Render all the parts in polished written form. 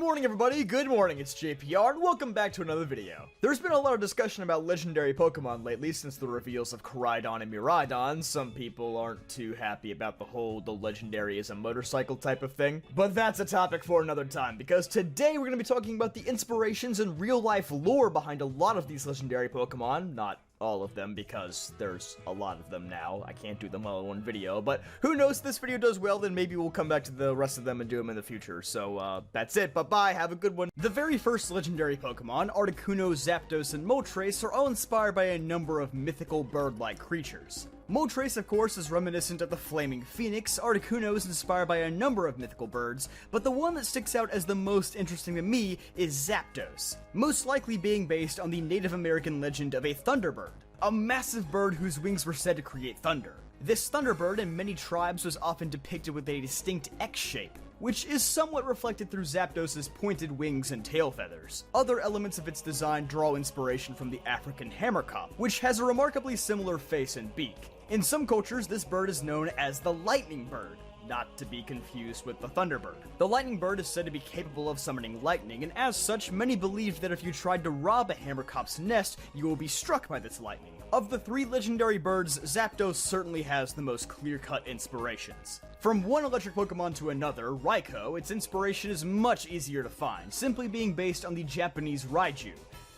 morning everybody, good morning, it's JPR and welcome back to another video. There's been a lot of discussion about legendary Pokemon lately since the reveals of Koraidon and Miraidon. Some people aren't too happy about the legendary is a motorcycle type of thing, but that's a topic for another time because today we're going to be talking about the inspirations and real life lore behind a lot of these legendary Pokemon, not all of them, because there's a lot of them now. I can't do them all in one video, but who knows, if this video does well, then maybe we'll come back to the rest of them and do them in the future. So, that's it, bye-bye, have a good one. The very first legendary Pokemon, Articuno, Zapdos, and Moltres, are all inspired by a number of mythical bird-like creatures. Moltres, of course, is reminiscent of the Flaming Phoenix. Articuno is inspired by a number of mythical birds, but the one that sticks out as the most interesting to me is Zapdos, most likely being based on the Native American legend of a Thunderbird, a massive bird whose wings were said to create thunder. This Thunderbird in many tribes was often depicted with a distinct X shape, which is somewhat reflected through Zapdos' pointed wings and tail feathers. Other elements of its design draw inspiration from the African hammerkop, which has a remarkably similar face and beak. In some cultures, this bird is known as the lightning bird, not to be confused with the Thunderbird. The lightning bird is said to be capable of summoning lightning, and as such, many believed that if you tried to rob a hammerkop's nest, you will be struck by this lightning. Of the three legendary birds, Zapdos certainly has the most clear-cut inspirations. From one electric Pokemon to another, Raikou, its inspiration is much easier to find, simply being based on the Japanese Raiju.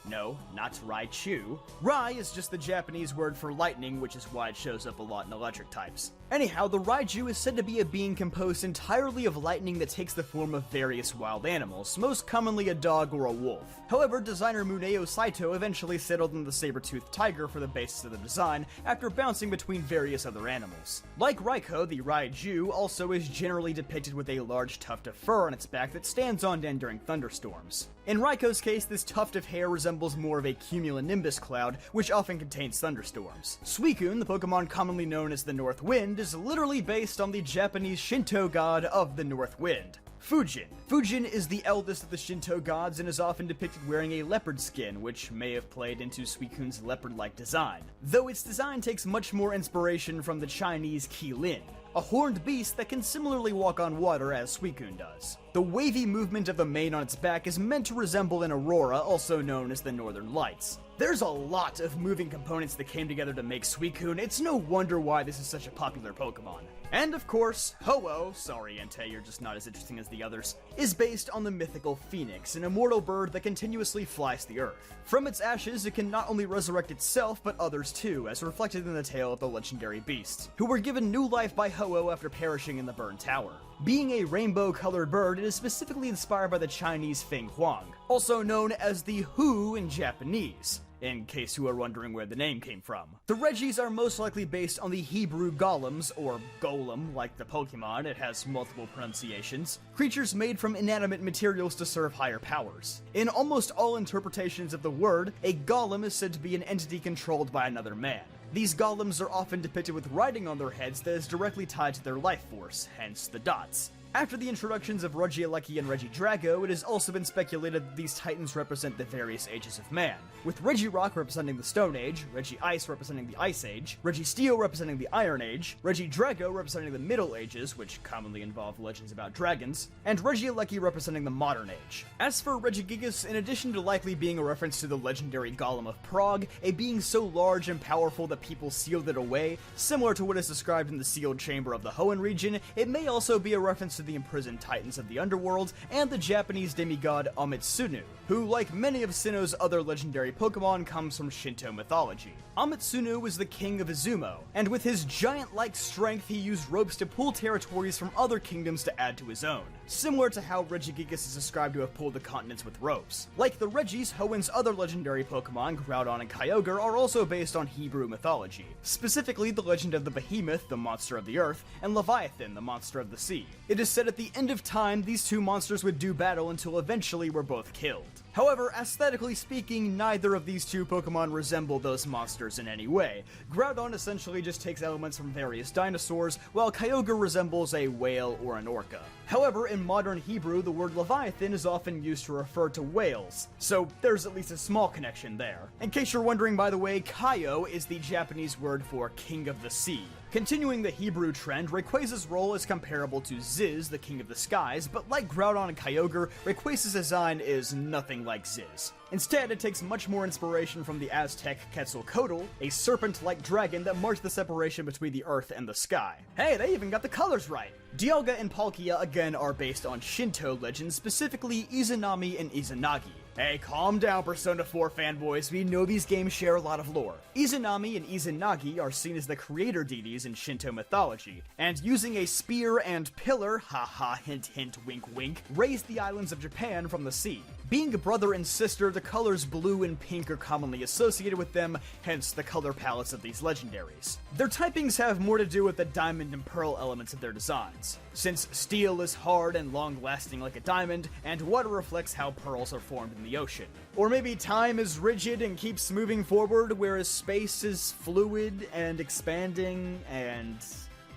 No, not Raichu. Rai is just the Japanese word for lightning, which is why it shows up a lot in electric types. Anyhow, the Raiju is said to be a being composed entirely of lightning that takes the form of various wild animals, most commonly a dog or a wolf. However, designer Muneo Saito eventually settled on the saber-toothed tiger for the basis of the design, after bouncing between various other animals. Like Raikou, the Raiju also is generally depicted with a large tuft of fur on its back that stands on end during thunderstorms. In Raikou's case, this tuft of hair resembles more of a cumulonimbus cloud, which often contains thunderstorms. Suicune, the Pokemon commonly known as the North Wind, is literally based on the Japanese Shinto god of the North Wind, Fujin. Fujin is the eldest of the Shinto gods and is often depicted wearing a leopard skin, which may have played into Suicune's leopard-like design, though its design takes much more inspiration from the Chinese Qilin, a horned beast that can similarly walk on water as Suicune does. The wavy movement of the mane on its back is meant to resemble an aurora, also known as the Northern Lights. There's a lot of moving components that came together to make Suicune. It's no wonder why this is such a popular Pokemon. And of course, Ho-Oh, sorry Entei, you're just not as interesting as the others, is based on the mythical Phoenix, an immortal bird that continuously flies the earth. From its ashes, it can not only resurrect itself, but others too, as reflected in the tale of the legendary beasts, who were given new life by Ho-Oh after perishing in the burned tower. Being a rainbow-colored bird, it is specifically inspired by the Chinese Feng Huang, also known as the Hu in Japanese, in case you are wondering where the name came from. The Regis are most likely based on the Hebrew golems, or golem, like the Pokemon. It has multiple pronunciations. Creatures made from inanimate materials to serve higher powers. In almost all interpretations of the word, a golem is said to be an entity controlled by another man. These golems are often depicted with writing on their heads that is directly tied to their life force, hence the dots. After the introductions of Regieleki and Regidrago, it has also been speculated that these titans represent the various ages of man, with Regirock representing the Stone Age, Regice representing the Ice Age, Registeel representing the Iron Age, Regidrago representing the Middle Ages, which commonly involve legends about dragons, and Regieleki representing the Modern Age. As for Regigigas, in addition to likely being a reference to the legendary Golem of Prague, a being so large and powerful that people sealed it away, similar to what is described in the sealed chamber of the Hoenn region, it may also be a reference to the imprisoned titans of the underworld and the Japanese demigod Amitsunu, who, like many of Sinnoh's other legendary Pokemon, comes from Shinto mythology. Amitsunu was the king of Izumo, and with his giant-like strength he used ropes to pull territories from other kingdoms to add to his own, similar to how Regigigas is described to have pulled the continents with ropes. Like the Regis, Hoenn's other legendary Pokemon, Groudon and Kyogre, are also based on Hebrew mythology, specifically the legend of the Behemoth, the monster of the earth, and Leviathan, the monster of the sea. It is said at the end of time, these two monsters would do battle until eventually were both killed. However, aesthetically speaking, neither of these two Pokemon resemble those monsters in any way. Groudon essentially just takes elements from various dinosaurs, while Kyogre resembles a whale or an orca. However, in modern Hebrew, the word Leviathan is often used to refer to whales, so there's at least a small connection there. In case you're wondering, by the way, Kaio is the Japanese word for King of the Sea. Continuing the Hebrew trend, Rayquaza's role is comparable to Ziz, the King of the Skies, but like Groudon and Kyogre, Rayquaza's design is nothing like Ziz. Instead, it takes much more inspiration from the Aztec Quetzalcoatl, a serpent-like dragon that marked the separation between the earth and the sky. Hey, they even got the colors right! Dialga and Palkia again are based on Shinto legends, specifically Izanami and Izanagi. Hey, calm down, Persona 4 fanboys, we know these games share a lot of lore. Izanami and Izanagi are seen as the creator deities in Shinto mythology, and using a spear and pillar, haha hint hint wink wink, raised the islands of Japan from the sea. Being brother and sister, the colors blue and pink are commonly associated with them, hence the color palettes of these legendaries. Their typings have more to do with the diamond and pearl elements of their designs, since steel is hard and long-lasting like a diamond, and water reflects how pearls are formed in the ocean. Or maybe time is rigid and keeps moving forward, whereas space is fluid and expanding and...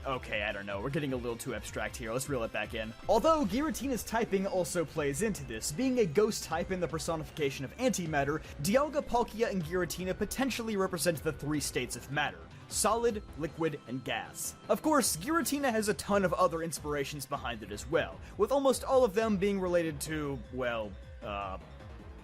okay, I don't know, we're getting a little too abstract here, let's reel it back in. Although, Giratina's typing also plays into this. Being a ghost type in the personification of antimatter, Dialga, Palkia, and Giratina potentially represent the three states of matter: solid, liquid, and gas. Of course, Giratina has a ton of other inspirations behind it as well, with almost all of them being related to, well,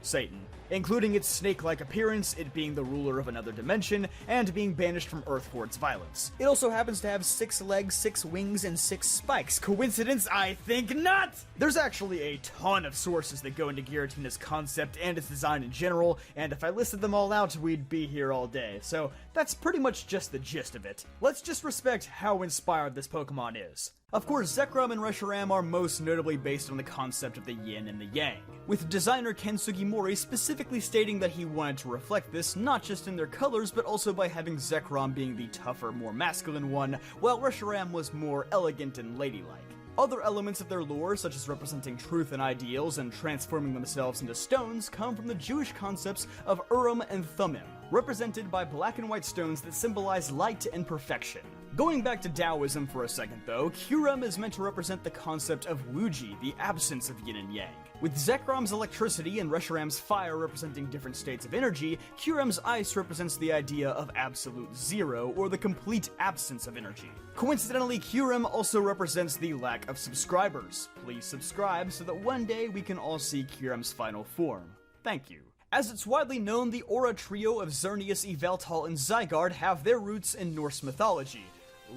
Satan, including its snake-like appearance, it being the ruler of another dimension, and being banished from Earth for its violence. It also happens to have 6 legs, 6 wings, and 6 spikes. Coincidence? I think not! There's actually a ton of sources that go into Giratina's concept and its design in general, and if I listed them all out, we'd be here all day, so that's pretty much just the gist of it. Let's just respect how inspired this Pokemon is. Of course, Zekrom and Reshiram are most notably based on the concept of the yin and the yang, with designer Ken Sugimori specifically stating that he wanted to reflect this not just in their colors, but also by having Zekrom being the tougher, more masculine one, while Reshiram was more elegant and ladylike. Other elements of their lore, such as representing truth and ideals and transforming themselves into stones, come from the Jewish concepts of Urim and Thummim, represented by black and white stones that symbolize light and perfection. Going back to Taoism for a second though, Kyurem is meant to represent the concept of Wuji, the absence of yin and yang. With Zekrom's electricity and Reshiram's fire representing different states of energy, Kyurem's ice represents the idea of absolute zero, or the complete absence of energy. Coincidentally, Kyurem also represents the lack of subscribers. Please subscribe so that one day we can all see Kyurem's final form. Thank you. As it's widely known, the Aura trio of Xerneas, Yveltal, and Zygarde have their roots in Norse mythology.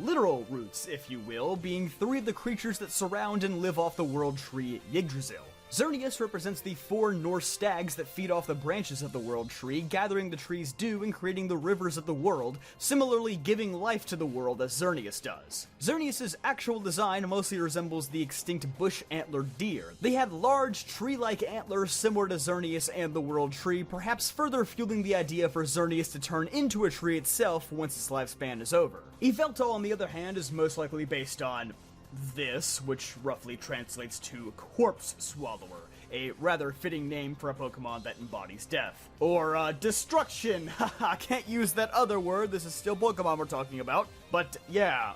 Literal roots, if you will, being 3 of the creatures that surround and live off the world tree Yggdrasil. Xerneas represents the 4 Norse stags that feed off the branches of the world tree, gathering the tree's dew and creating the rivers of the world, similarly giving life to the world as Xerneas does. Xerneas' actual design mostly resembles the extinct bush-antlered deer. They had large, tree-like antlers similar to Xerneas and the world tree, perhaps further fueling the idea for Xerneas to turn into a tree itself once its lifespan is over. Yveltal, on the other hand, is most likely based on this, which roughly translates to Corpse Swallower, a rather fitting name for a Pokemon that embodies death. Or, destruction! Haha, can't use that other word, this is still Pokemon we're talking about. But, yeah,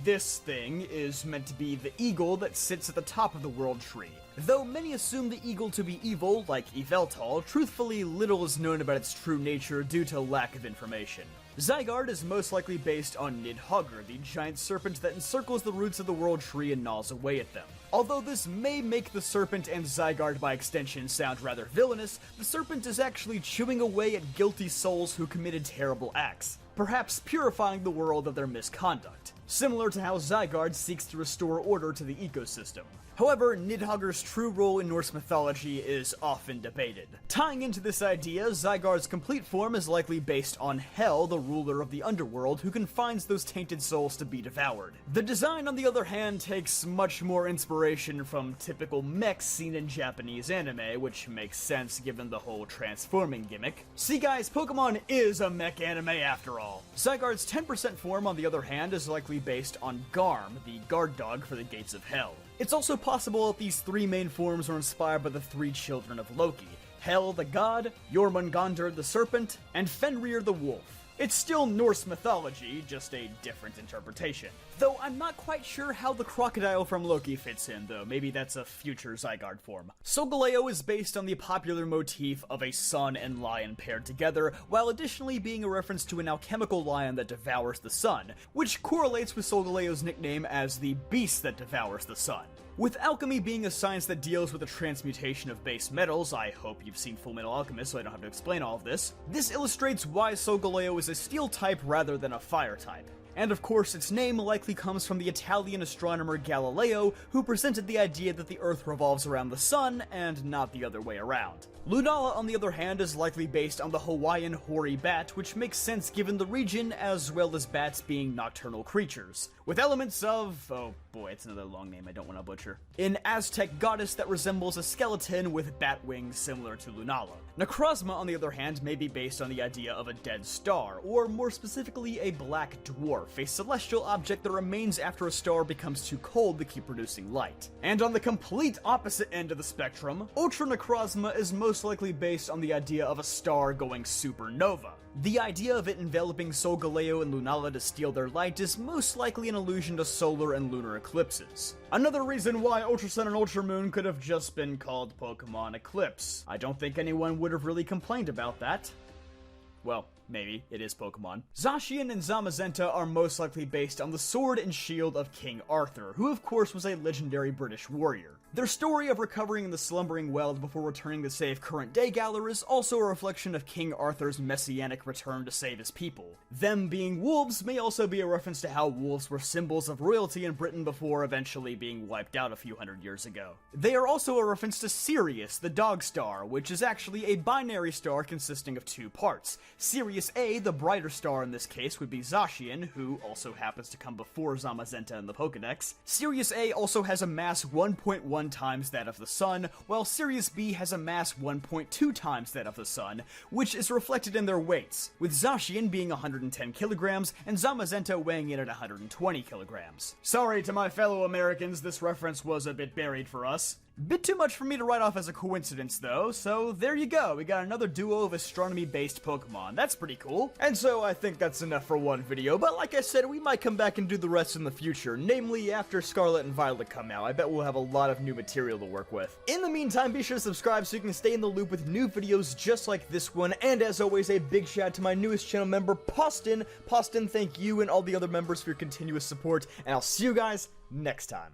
this thing is meant to be the eagle that sits at the top of the world tree. Though many assume the eagle to be evil, like Yveltal, truthfully little is known about its true nature due to lack of information. Zygarde is most likely based on Nidhogger, the giant serpent that encircles the roots of the world tree and gnaws away at them. Although this may make the serpent and Zygarde by extension sound rather villainous, the serpent is actually chewing away at guilty souls who committed terrible acts, perhaps purifying the world of their misconduct, similar to how Zygarde seeks to restore order to the ecosystem. However, Nidhogger's true role in Norse mythology is often debated. Tying into this idea, Zygarde's complete form is likely based on Hel, the ruler of the underworld, who confines those tainted souls to be devoured. The design, on the other hand, takes much more inspiration from typical mechs seen in Japanese anime, which makes sense given the whole transforming gimmick. See guys, Pokemon is a mech anime after all. Zygarde's 10% form, on the other hand, is likely based on Garm, the guard dog for the Gates of Hell. It's also possible that these 3 main forms are inspired by the 3 children of Loki, Hel the god, Jormungandr the serpent, and Fenrir the wolf. It's still Norse mythology, just a different interpretation. Though I'm not quite sure how the crocodile from Loki fits in, though maybe that's a future Zygarde form. Solgaleo is based on the popular motif of a sun and lion paired together, while additionally being a reference to an alchemical lion that devours the sun, which correlates with Solgaleo's nickname as the beast that devours the sun. With alchemy being a science that deals with the transmutation of base metals, I hope you've seen Fullmetal Alchemist so I don't have to explain all of this, this illustrates why Solgaleo is a steel type rather than a fire type. And of course, its name likely comes from the Italian astronomer Galileo, who presented the idea that the Earth revolves around the sun, and not the other way around. Lunala, on the other hand, is likely based on the Hawaiian hoary bat, which makes sense given the region, as well as bats being nocturnal creatures, with elements of, oh boy, it's another long name I don't want to butcher, an Aztec goddess that resembles a skeleton with bat wings similar to Lunala. Necrozma, on the other hand, may be based on the idea of a dead star, or more specifically a black dwarf, a celestial object that remains after a star becomes too cold to keep producing light. And on the complete opposite end of the spectrum, Ultra Necrozma is most likely based on the idea of a star going supernova. The idea of it enveloping Solgaleo and Lunala to steal their light is most likely an allusion to solar and lunar eclipses. Another reason why Ultra Sun and Ultra Moon could have just been called Pokemon Eclipse. I don't think anyone would have really complained about that. Well, maybe, it is Pokemon. Zacian and Zamazenta are most likely based on the sword and shield of King Arthur, who of course was a legendary British warrior. Their story of recovering in the Slumbering Weld before returning to save current-day Galar is also a reflection of King Arthur's messianic return to save his people. Them being wolves may also be a reference to how wolves were symbols of royalty in Britain before eventually being wiped out a few hundred years ago. They are also a reference to Sirius, the dog star, which is actually a binary star consisting of two parts. Sirius A, the brighter star in this case, would be Zacian, who also happens to come before Zamazenta in the Pokedex. Sirius A also has a mass 1.1 times that of the sun, while Sirius B has a mass 1.2 times that of the sun, which is reflected in their weights, with Zacian being 110 kilograms and Zamazenta weighing in at 120 kilograms. Sorry to my fellow Americans, this reference was a bit buried for us. Bit too much for me to write off as a coincidence though, so there you go, we got another duo of astronomy-based Pokemon. That's pretty cool. And so I think that's enough for one video, but like I said, we might come back and do the rest in the future, namely after Scarlet and Violet come out. I bet we'll have a lot of new material to work with. In the meantime, be sure to subscribe so you can stay in the loop with new videos just like this one, and as always, a big shout out to my newest channel member, Poston. Poston, thank you and all the other members for your continuous support, and I'll see you guys next time.